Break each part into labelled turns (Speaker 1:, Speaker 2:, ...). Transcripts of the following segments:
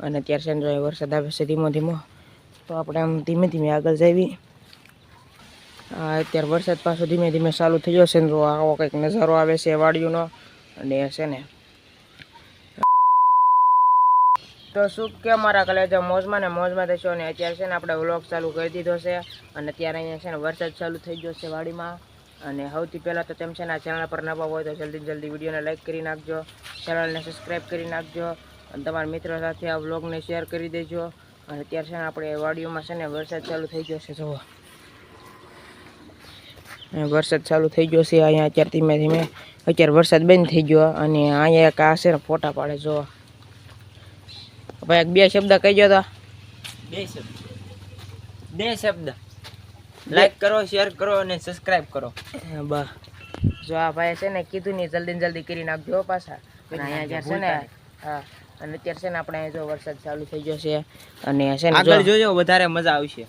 Speaker 1: અને અત્યારે છે ને વરસાદ આવે છે ધીમો ધીમો, તો આપણે આમ ધીમે ધીમે આગળ જઈએ. અત્યારે વરસાદ પાછો ધીમે ધીમે ચાલુ થઈ ગયો છે ને, જો આવો કંઈક નજારો આવે છે વાડીઓનો. અને છે ને તો શું કે મારા કલેજા મોજમાં ને મોજમાં થશો. ને અત્યારે છે ને આપણે વ્લોગ ચાલુ કરી દીધો છે, અને અત્યારે અહીંયા છે ને વરસાદ ચાલુ થઈ ગયો છે વાડીમાં. અને સૌથી પહેલાં તો તેમ છે ને આ ચેનલ પર નવા હોય તો જલ્દી વિડીયોને લાઇક કરી નાખજો, ચેનલને સબસ્ક્રાઈબ કરી નાખજો, અને તમારા મિત્રો સાથે આ વ્લોગને શેર કરી દેજો. અને અત્યારે છે ને આપણે વાડીઓમાં છે ને વરસાદ ચાલુ થઈ ગયો છે. જુઓ વરસાદ ચાલુ થઈ ગયો છે અહીંયા. અત્યારે ધીમે ધીમે અત્યારે વરસાદ બંધ થઈ ગયો, અને અહીંયા એક આ છે ને ફોટા પાડે. જો ભાઈ બે શબ્દ કહી ગયો. તો
Speaker 2: બે શબ્દ લાઈક કરો, શેર કરો અને સબસ્ક્રાઇબ કરો.
Speaker 1: બા જો આ ભાઈ છે ને કીધું ને જલ્દી કરી નાખજો પાછા. અહીંયા જ્યાં છે ને હા, અને અત્યારે છે ને આપણે જો વરસાદ ચાલુ થઈ ગયો છે, અને છે ને
Speaker 2: આગળ જોજો વધારે મજા આવશે.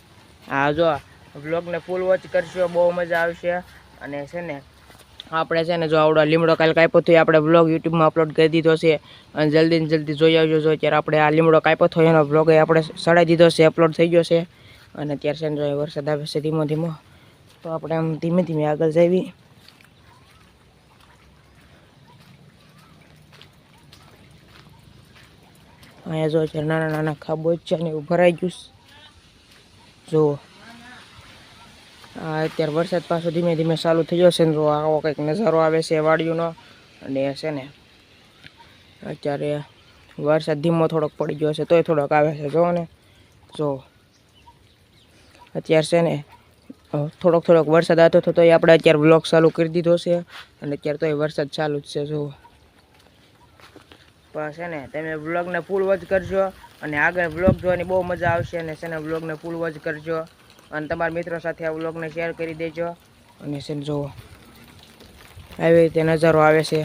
Speaker 1: હા જો વ્લોગને ફૂલ વોચ કરશો, બહુ મજા આવશે. અને છે ને આપણે છે ને જો આવડો લીમડો કાલે કાપ્યો હતો, આપણે વ્લોગ યુટ્યુબમાં અપલોડ કરી દીધો છે, અને જલ્દી જોઈ આવજો. જો અત્યારે આપણે આ લીમડો કાપ્યો હતો એનો વ્લોગ આપણે ચડાવી દીધો છે, અપલોડ થઈ ગયો છે. અને અત્યારે છે ને વરસાદ આવે છે ધીમો ધીમો, તો આપણે આમ ધીમે ધીમે આગળ જઈએ. અહીંયા જો અત્યારે નાના નાના ખાબોચિયા ને એવું ભરાઈ ગયું. જુઓ અત્યારે વરસાદ પાછો ધીમે ધીમે ચાલુ થઈ ગયો છે ને, જો આવો કંઈક નજારો આવે છે વાડીઓનો. અને છે ને અત્યારે વરસાદ ધીમો થોડોક પડી ગયો છે, તોય થોડોક આવે છે. જો ને જો અત્યારે છે ને થોડોક વરસાદ આવતો હતો, તોય આપણે અત્યારે વ્લોગ ચાલુ કરી દીધો છે, અને અત્યારે તોય વરસાદ ચાલુ જ છે. જુઓ પણ છે ને તમે વ્લોગને ફૂલ વોચ કરજો, અને આગળ વ્લોગ જોવાની બહુ મજા આવશે. અને છે ને વ્લોગને ફૂલ વોચ કરજો, અને તમારા મિત્રો સાથે આ વ્લોગને શેર કરી દેજો. અને છે ને જુઓ આવી રીતે નજારો આવે છે.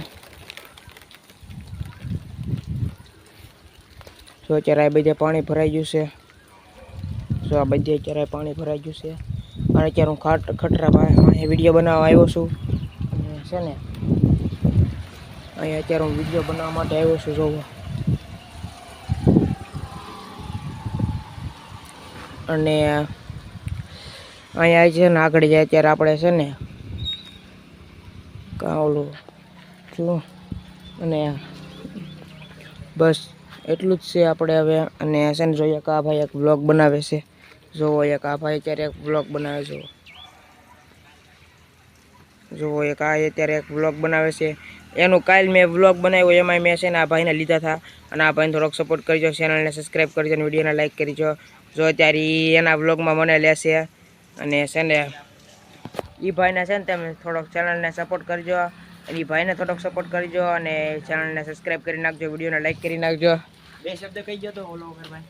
Speaker 1: જો અત્યારે આ બધે પાણી ભરાઈ ગયું છે. જો આ બધે અત્યારે પાણી ભરાઈ ગયું છે, અને અત્યારે હું ખટરા પાસે વિડીયો બનાવવા આવ્યો છું. અને છે ને અહીંયા અત્યારે હું વિડીયો બનાવવા માટે આવ્યો છું. જોવો અને અહીંયા છે ને આગળ જાય ત્યારે આપણે છે ને કાવલું છું, અને બસ એટલું જ છે આપણે હવે. અને છે ને જોઈએ કે આ ભાઈ એક વ્લોગ બનાવે છે. જોવો એક આ ભાઈ અત્યારે એક વ્લોગ બનાવે છે. જોવો એક આ અત્યારે એક વ્લોગ બનાવે છે. એનું કાલ મેં વ્લોગ બનાવ્યો, એમાં મેં છે ને આ ભાઈને લીધા હતા, અને આ ભાઈને થોડોક સપોર્ટ કરજો, ચેનલને સબસ્ક્રાઈબ કરજો, અને વિડીયોને લાઈક કરજો. જો અત્યારે એના વ્લોગમાં મને લેશે, અને છે ને એ ભાઈને છે ને તમે થોડોક ચેનલને સપોર્ટ કરજો, અને એ ભાઈને થોડોક સપોર્ટ કરજો, અને ચેનલને સબસ્ક્રાઈબ કરી નાખજો, વિડીયોને લાઈક કરી નાખજો.
Speaker 2: બે શબ્દ કહી ગયો તો ઓલો ભાઈ.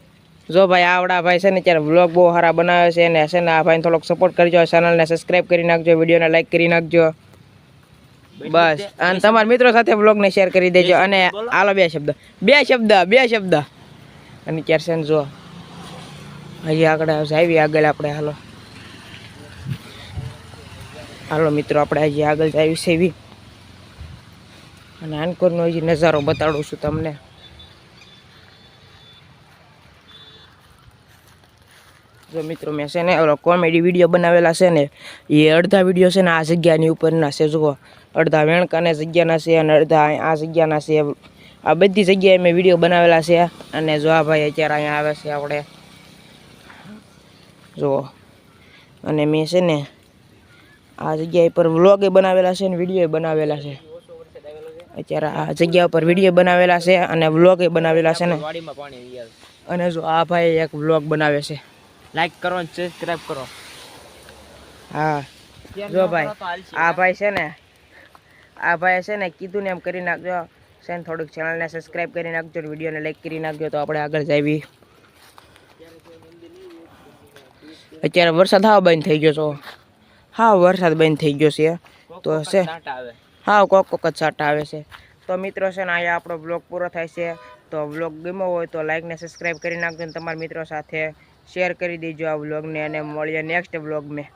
Speaker 1: જો ભાઈ આવડા ભાઈ છે ને અત્યારે વ્લોગ બહુ સારા બનાવે છે, અને છે ને આ ભાઈને થોડોક સપોર્ટ કરજો, ચેનલને સબસ્ક્રાઈબ કરી નાખજો, વિડીયોને લાઈક કરી નાખજો. બસ અને તમારા મિત્રો સાથે વ્લોગને શેર કરી દેજો. અને હાલો બે શબ્દ. અને અત્યારે છે ને જો હજી આગળ આવી આપણે હાલો મિત્રો આપણે હજી આગળ આવી છે એવી, અને આનકોરનો હજી નજારો બતાડું છું તમને. જો મિત્રો મેં છે ને ઓલો કોમેડી વિડીયો બનાવેલા છે ને, એ અડધા વિડીયો છે ને આ જગ્યાની ઉપરના છે. જુઓ અડધા વેણકાને જગ્યાના છે, અને અડધા આ જગ્યાના છે. આ બધી જગ્યાએ મેં વિડીયો બનાવેલા છે. અને જો આ ભાઈ અત્યારે અહીંયા આવે છે આપણે જુઓ, અને મેં છે ને આ જગ્યા પર વ્લોગે બનાવેલા છે, અને વિડીયો બનાવેલા છે. અત્યારે આ જગ્યા પર વિડીયો બનાવેલા છે, અને વ્લોગે બનાવેલા છે ને. અને જો આ ભાઈ એક વ્લોગ બનાવે છે.
Speaker 2: લાઈક કરો અને સબસ્ક્રાઇબ કરો.
Speaker 1: હા જો ભાઈ આ ભાઈ છે ને કીધું ને એમ કરી નાખજો. છે ને થોડુંક ચેનલને સબસ્ક્રાઈબ કરી નાખજો, વિડીયોને લાઈક કરી નાખજો, તો આપણે આગળ જઈએ. અત્યારે વરસાદ હાવ બંધ થઈ ગયો છે. વરસાદ બંધ થઈ ગયો છે, તો છે કોક જ છાંટા આવે છે. તો મિત્રો છે ને અહીંયા આપણો બ્લોગ પૂરો થાય છે. તો વ્લોગ ગમ્યો હોય તો લાઈક ને સબસ્ક્રાઈબ કરી નાખજો, અને તમારા મિત્રો સાથે શેર કરી દેજો આ વ્લોગને, અને મળીએ નેક્સ્ટ વ્લોગ મેં.